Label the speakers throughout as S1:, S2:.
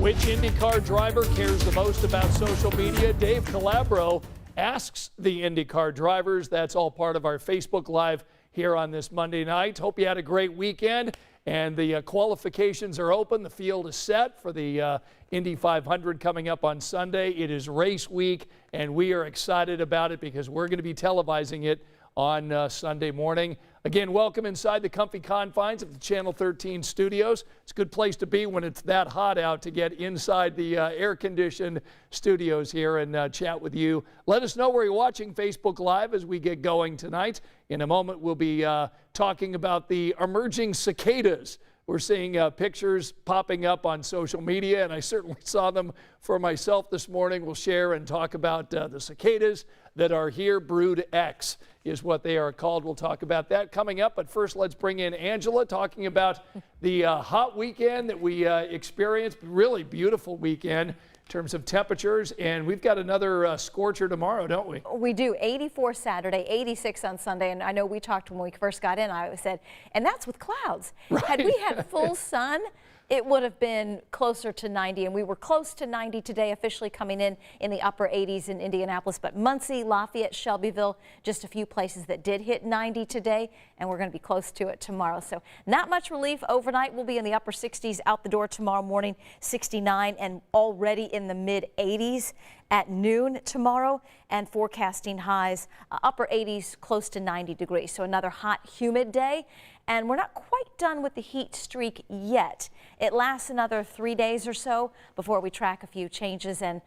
S1: Which IndyCar driver cares the most about social media? Dave Calabro asks the IndyCar drivers. That's all part of our Facebook Live here on this Monday night. Hope you had a great weekend. And the qualifications are open. The field is set for the Indy 500 coming up on Sunday. It is race week, and we are excited about it because we're going to be televising it on Sunday morning. Again, welcome inside the comfy confines of the Channel 13 studios. It's a good place to be when it's that hot out, to get inside the air-conditioned studios here and chat with you. Let us know where you're watching Facebook Live as we get going tonight. In a moment, we'll be talking about the emerging cicadas. We're seeing pictures popping up on social media, and I certainly saw them for myself this morning. We'll share and talk about the cicadas that are here. Brood X is what they are called. We'll talk about that coming up. But first, let's bring in Angela, talking about the hot weekend that we experienced. Really beautiful weekend in terms of temperatures, and we've got another scorcher tomorrow, don't we?
S2: We do. 84 Saturday, 86 on Sunday, and I know we talked when we first got in. I said, and that's with clouds. Right. Had we had full sun, it would have been closer to 90, and we were close to 90 today, officially coming in the upper 80s in Indianapolis. But Muncie, Lafayette, Shelbyville, just a few places that did hit 90 today, and we're going to be close to it tomorrow. So not much relief overnight. We'll be in the upper 60s out the door tomorrow morning, 69, and already in the mid 80s at noon tomorrow, and forecasting highs upper 80s, close to 90 degrees. So another hot, humid day. And we're not quite done with the heat streak yet. It lasts another 3 days or so before we track a few changes. And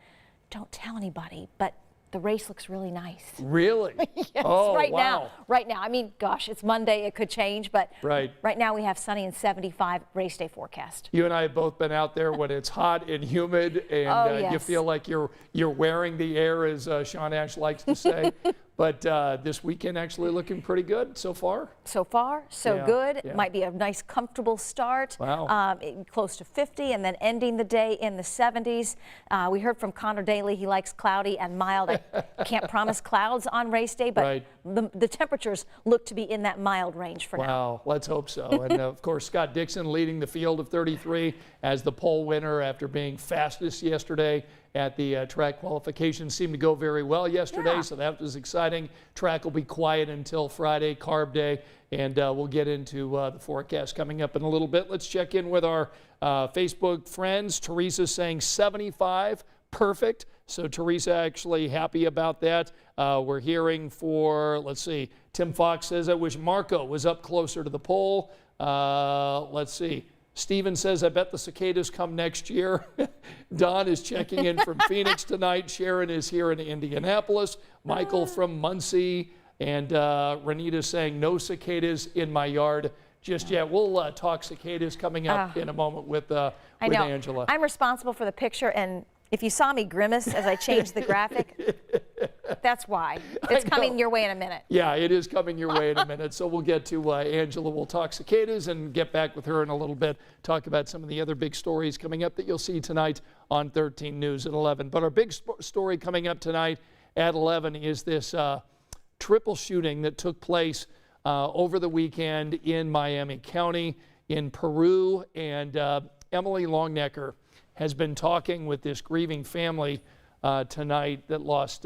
S2: don't tell anybody, but the race looks really nice.
S1: Really?
S2: Yes,
S1: oh,
S2: right
S1: wow.
S2: Right now. I mean, gosh, it's Monday. It could change, but
S1: right
S2: now we have sunny and 75 race day forecast.
S1: You and I have both been out there when it's hot and humid, and
S2: yes.
S1: You feel like you're wearing the air, as Sean Ash likes to say. But this weekend actually looking pretty good so far. So far,
S2: so good. Yeah. Might be a nice, comfortable start.
S1: Wow.
S2: Close to 50, and then ending the day in the 70s. We heard from Connor Daly. He likes cloudy and mild. I can't promise clouds on race day, but
S1: right.
S2: the temperatures look to be in that mild range for now.
S1: Wow, let's hope so. And of course, Scott Dixon leading the field of 33 as the pole winner after being fastest yesterday at the track. Qualifications seemed to go very well yesterday, so that was exciting. Track will be quiet until Friday, carb day, and we'll get into the forecast coming up in a little bit. Let's check in with our Facebook friends. Teresa saying 75, perfect. So Teresa actually happy about that. We're hearing for, let's see, Tim Fox says, I wish Marco was up closer to the pole. Let's see. Steven says, I bet the cicadas come next year. Don is checking in from Phoenix tonight. Sharon is here in Indianapolis. Michael from Muncie. And Renita saying, no cicadas in my yard just yet. We'll talk cicadas coming up in a moment with Angela.
S2: I'm responsible for the picture, and if you saw me grimace as I changed the graphic, that's why. It's coming your way in a minute.
S1: Yeah, it is coming your way in a minute. So we'll get to Angela. We'll talk cicadas and get back with her in a little bit, talk about some of the other big stories coming up that you'll see tonight on 13 News at 11. But our big story coming up tonight at 11 is this triple shooting that took place over the weekend in Miami County, in Peru. And Emily Longnecker has been talking with this grieving family tonight that lost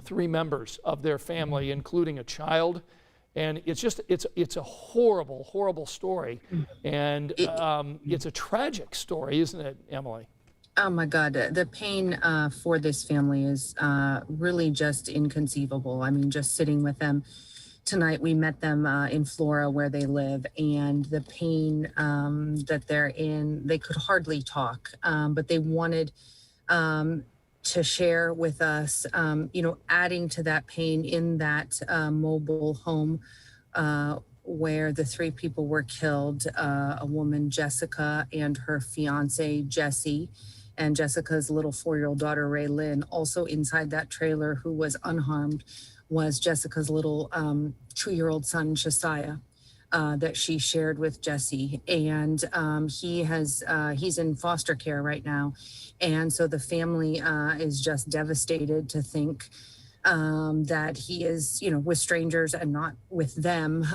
S1: 3 members of their family, including a child. And it's just, it's a horrible, horrible story. And it's a tragic story, isn't it, Emily?
S3: Oh my God, the pain for this family is really just inconceivable. I mean, just sitting with them tonight, we met them in Florida where they live, and the pain that they're in, they could hardly talk, but they wanted to share with us, adding to that pain in that mobile home where the 3 people were killed, a woman, Jessica, and her fiance, Jesse, and Jessica's little 4-year-old daughter, Ray Lynn. Also inside that trailer, who was unharmed, was Jessica's little 2-year-old son, Josiah, that she shared with Jesse. And he's in foster care right now. And so the family is just devastated to think that he is, with strangers and not with them.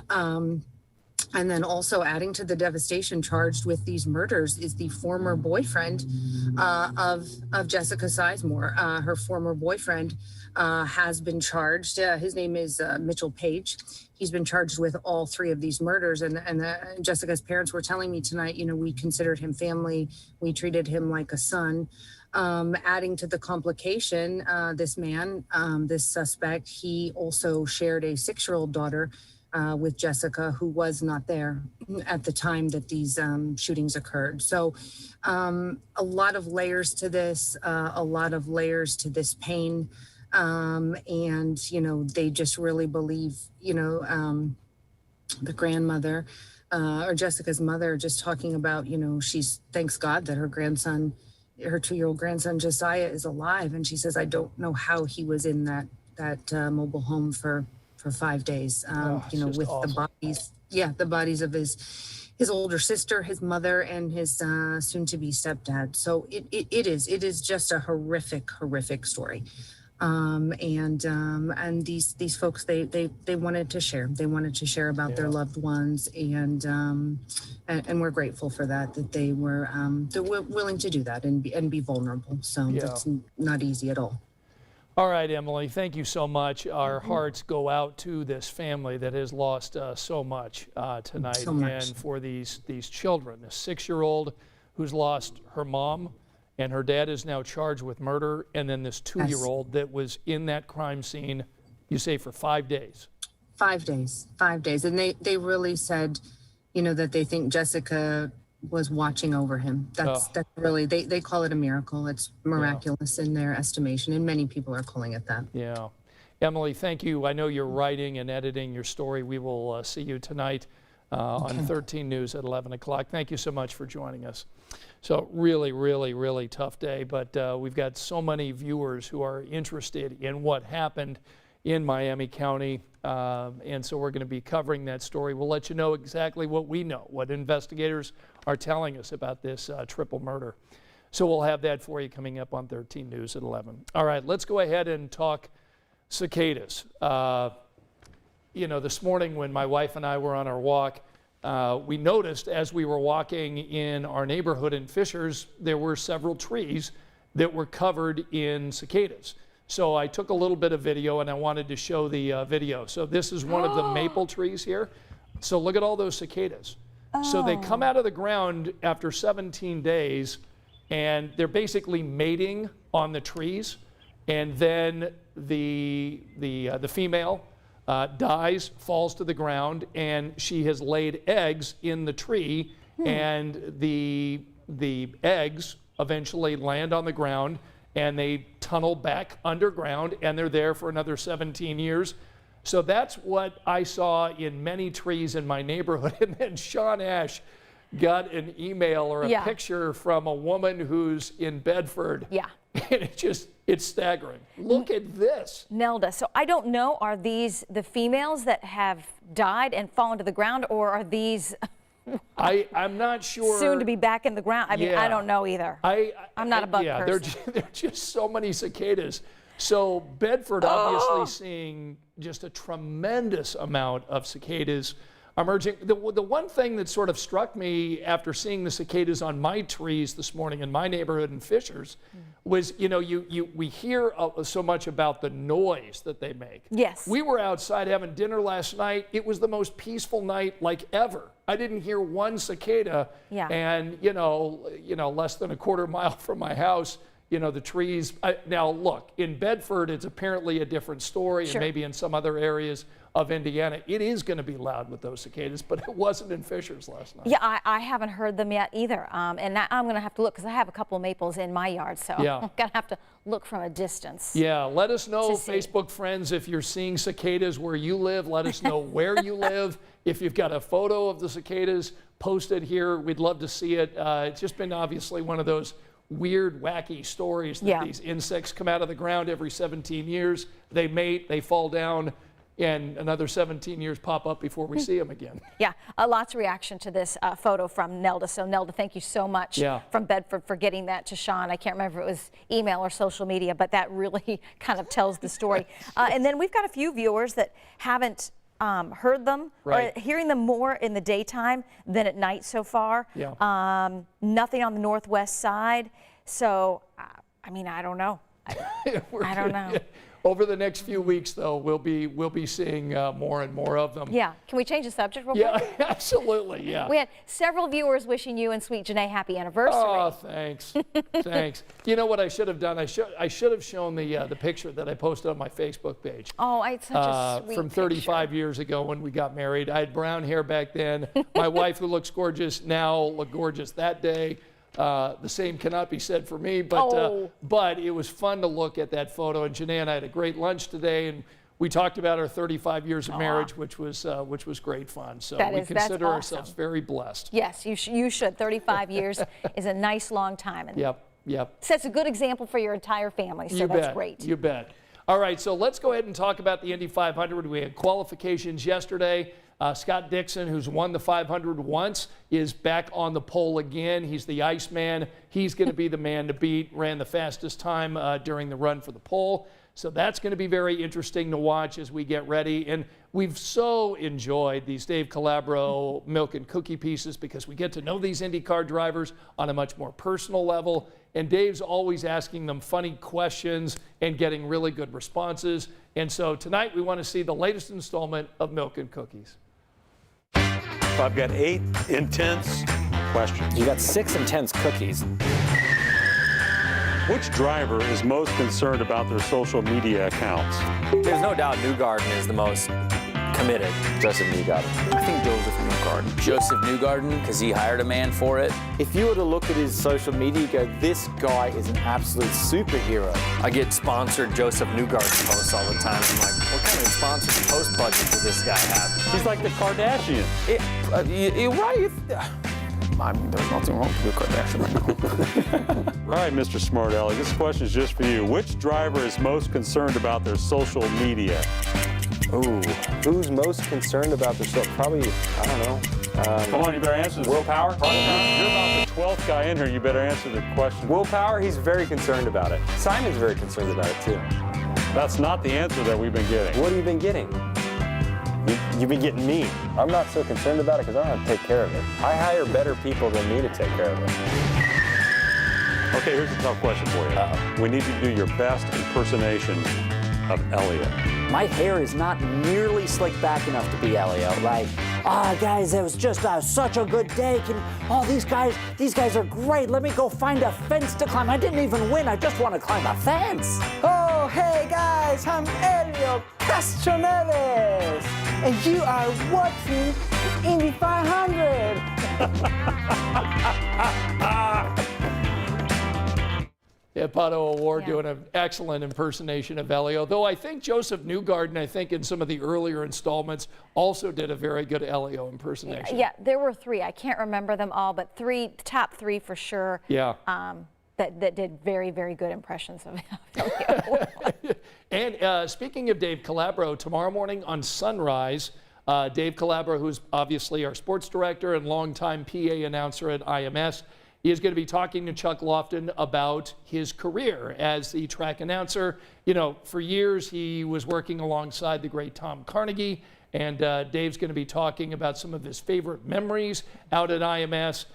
S3: And then also adding to the devastation, charged with these murders is the former boyfriend of Jessica Sizemore. Her former boyfriend has been charged. His name is Mitchell Page. He's been charged with all 3 of these murders. And Jessica's parents were telling me tonight, you know, we considered him family. We treated him like a son. Adding to the complication, this man, this suspect, he also shared a 6-year-old daughter with Jessica, who was not there at the time that these shootings occurred. So a lot of layers to this, a lot of layers to this pain. And, you know, they just really believe, you know, the grandmother or Jessica's mother just talking about, you know, she's thanks God that her grandson, her 2-year-old grandson, Josiah, is alive. And she says, I don't know how he was in that mobile home for 5 days, you know, with awesome. The bodies, the bodies of his older sister, his mother, and his soon-to-be stepdad. So it is just a horrific story. And these folks, they wanted to share. They wanted to share about their loved ones, and we're grateful for that they were willing to do that and be vulnerable. So that's not easy at all.
S1: All right, Emily, thank you so much. Our hearts go out to this family that has lost so much tonight.
S3: So much.
S1: And for these children, a 6-year-old who's lost her mom, and her dad is now charged with murder, and then this 2-year-old that was in that crime scene, you say, for 5 days.
S3: 5 days. And they really said, you know, that they think Jessica was watching over him. That's really, they call it a miracle. It's miraculous in their estimation, and many people are calling it that.
S1: Yeah. Emily, thank you. I know you're writing and editing your story. We will see you tonight on 13 News at 11 o'clock. Thank you so much for joining us. So really tough day, but we've got so many viewers who are interested in what happened in Miami County, and so we're going to be covering that story. We'll let you know exactly what we know, what investigators are telling us about this triple murder. So we'll have that for you coming up on 13 News at 11. All right, let's go ahead and talk cicadas. You know, this morning when my wife and I were on our walk, we noticed as we were walking in our neighborhood in Fishers, there were several trees that were covered in cicadas. So I took a little bit of video and I wanted to show the video. So this is one of the maple trees here. So look at all those cicadas. So they come out of the ground after 17 days and they're basically mating on the trees. And then the female dies, falls to the ground, and she has laid eggs in the tree, and the eggs eventually land on the ground, and they tunnel back underground, and they're there for another 17 years. So that's what I saw in many trees in my neighborhood. And then Sean Ash got an email or a picture from a woman who's in Bedford. Yeah. And it's staggering. Look at this.
S2: Nelda, so I don't know, are these the females that have died and fallen to the ground, or are these
S1: I'm not sure.
S2: soon to be back in the ground? I mean, I don't know either. I'm not a bug person.
S1: There are just so many cicadas. So Bedford obviously seeing just a tremendous amount of cicadas emerging. The one thing that sort of struck me after seeing the cicadas on my trees this morning in my neighborhood in Fishers was, you know, we hear so much about the noise that they make. Yes. We were outside having dinner last night. It was the most peaceful night like ever. I didn't hear one cicada. Yeah. And you know, less than a quarter mile from my house, you know, the trees. Now look, in Bedford, it's apparently a different story, and maybe in some other areas of Indiana, it is going to be loud with those cicadas, but it wasn't in Fishers last night. Yeah, I haven't heard them yet either, and I'm going to have to look because I have a couple of maples in my yard, so I'm going to have to look from a distance. Yeah, let us know, Facebook friends, if you're seeing cicadas where you live. Let us know where you live. If you've got a photo of the cicadas, post it here. We'd love to see it. It's just been obviously one of those weird, wacky stories that these insects come out of the ground every 17 years. They mate, they fall down, and another 17 years pop up before we see them again. Yeah, lots of reaction to this photo from Nelda. So Nelda, thank you so much from Bedford for getting that to Sean. I can't remember if it was email or social media, but that really kind of tells the story. And then we've got a few viewers that haven't
S2: heard them
S1: Right.
S2: or hearing them more in the daytime than at night so far.
S1: Yeah.
S2: Nothing on the northwest side. So, I mean, I don't know. I don't know.
S1: Over the next few weeks, though, we'll be seeing more and more of them.
S2: Yeah. Can we change the subject real quick?
S1: Yeah, absolutely. Yeah.
S2: We had several viewers wishing you and sweet Janae happy anniversary.
S1: Oh, thanks. Thanks. You know what I should have done? I should have shown the picture that I posted on my Facebook page.
S2: Oh, it's such a sweet
S1: from 35 years ago when we got married. I had brown hair back then. My wife, who looks gorgeous now, looked gorgeous that day. The same cannot be said for me, but it was fun to look at that photo. And Janae and I had a great lunch today, and we talked about our 35 years of marriage, which was great fun. So we consider ourselves very blessed.
S2: Yes, you should. 35 years is a nice long time. And
S1: Yep.
S2: sets a good example for your entire family, so that's great.
S1: You bet. All right, so let's go ahead and talk about the Indy 500. We had qualifications yesterday. Scott Dixon, who's won the 500 once, is back on the pole again. He's the Iceman. He's going to be the man to beat. Ran the fastest time during the run for the pole. So that's going to be very interesting to watch as we get ready. And we've so enjoyed these Dave Calabro milk and cookie pieces because we get to know these IndyCar drivers on a much more personal level. And Dave's always asking them funny questions and getting really good responses. And so tonight we want to see the latest installment of Milk and Cookies.
S4: I've got 8 intense questions.
S5: You got 6 intense cookies.
S4: Which driver is most concerned about their social media accounts?
S5: There's no doubt NEWGARDEN is the most committed. Joseph NEWGARDEN. I think Joseph NEWGARDEN. Joseph NEWGARDEN, because he hired a man for it. If you were to look at his social media, you go, this guy is an absolute superhero. I get sponsored Joseph NEWGARDEN posts all the time. I'm like, what kind of sponsored post budget does this guy have?
S4: He's like the Kardashian.
S5: You're right. I mean, there's nothing wrong with the Kardashian right now.
S4: All right, Mr. Smart Aleck, this question is just for you. Which driver is most concerned about their social media?
S6: Ooh, who's most concerned about their stuff? Probably, I don't know.
S4: Come on, you better answer this.
S6: Willpower?
S4: You're about the 12th guy in here. You better answer the question.
S6: Willpower, he's very concerned about it. Simon's very concerned about it, too.
S4: That's not the answer that we've been getting.
S6: What have you been getting? You've been getting me. I'm not so concerned about it because I don't have to take care of it. I hire better people than me to take care of it.
S4: Okay, here's a tough question for you. We need you to do your best impersonation of Elliot.
S7: My hair is not nearly slicked back enough to be Elio. Like, guys, it was just such a good day. These guys are great. Let me go find a fence to climb. I didn't even win. I just want to climb a fence. Oh, hey, guys, I'm Elio Castroneves, and you are watching Indy 500.
S1: Yeah, Pato Award doing an excellent impersonation of Elio. Though I think Joseph NEWGARDEN, I think in some of the earlier installments, also did a very good Elio impersonation.
S2: Yeah, there were 3. I can't remember them all, but top 3 for sure.
S1: Yeah.
S2: That did very, very good impressions of Elio.
S1: And speaking of Dave Calabro, tomorrow morning on Sunrise, Dave Calabro, who's obviously our sports director and longtime PA announcer at IMS, he is going to be talking to Chuck Lofton about his career as the track announcer. You know, for years he was working alongside the great Tom Carnegie, and Dave's going to be talking about some of his favorite memories out at IMS.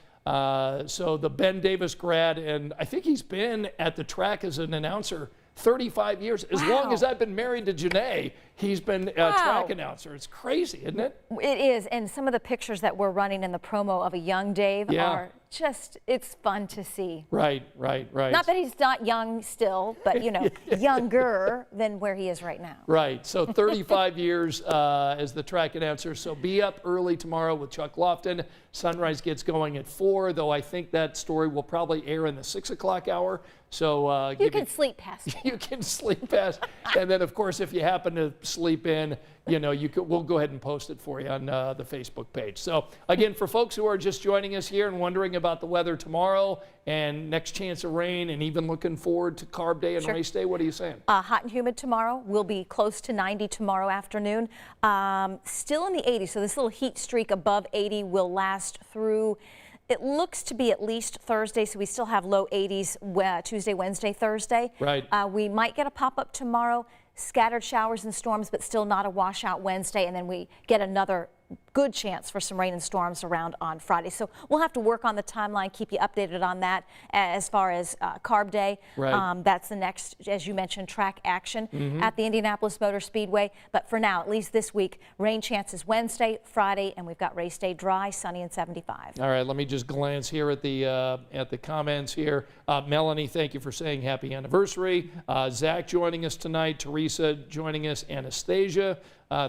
S1: So the Ben Davis grad, and I think he's been at the track as an announcer 35 years. As long as I've been married to Janae, he's been a track announcer. It's crazy, isn't it?
S2: It is, and some of the pictures that we're running in the promo of a young Dave are just, it's fun to see.
S1: Right.
S2: Not that he's not young still, but you know, younger than where he is right now.
S1: Right, so 35 years as the track announcer. So be up early tomorrow with Chuck Lofton. Sunrise gets going at 4, though I think that story will probably air in the 6 o'clock hour. So
S2: you can sleep past it.
S1: You can sleep past. And then, of course, if you happen to sleep in, you know, we'll go ahead and post it for you on the Facebook page. So, again, for folks who are just joining us here and wondering about the weather tomorrow and next chance of rain and even looking forward to Carb Day and race day, what are you saying?
S2: Hot and humid tomorrow. We'll be close to 90 tomorrow afternoon. Still in the 80s, so this little heat streak above 80 will last through It looks to be at least Thursday, so we still have low 80s Tuesday, Wednesday, Thursday.
S1: Right.
S2: We might get a pop-up tomorrow, scattered showers and storms, but still not a washout Wednesday, and then we get another good chance for some rain and storms around on Friday. So we'll have to work on the timeline, keep you updated on that as far as Carb Day.
S1: Right.
S2: That's the next, as you mentioned, track action at the Indianapolis Motor Speedway. But for now, at least this week, rain chances Wednesday, Friday, and we've got race day dry, sunny, and 75.
S1: All right, let me just glance here at the comments here. Melanie, thank you for saying happy anniversary. Zach joining us tonight. Teresa joining us. Anastasia.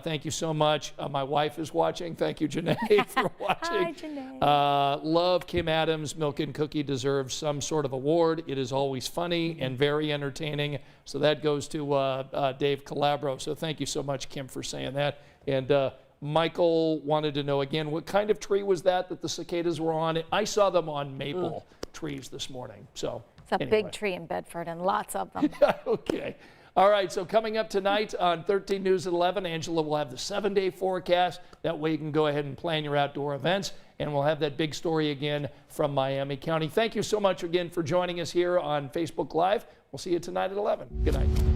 S1: Thank you so much. My wife is watching. Thank you, Janae, for watching.
S2: Hi, Janae.
S1: Love Kim Adams. Milk and Cookie deserves some sort of award. It is always funny and very entertaining. So that goes to Dave Calabro. So thank you so much, Kim, for saying that. And Michael wanted to know again, what kind of tree was that the cicadas were on? I saw them on maple trees this morning. So
S2: It's a big tree in Bedford and lots of them.
S1: Okay. All right, so coming up tonight on 13 News at 11, Angela will have the 7-day forecast. That way you can go ahead and plan your outdoor events. And we'll have that big story again from Miami County. Thank you so much again for joining us here on Facebook Live. We'll see you tonight at 11. Good night.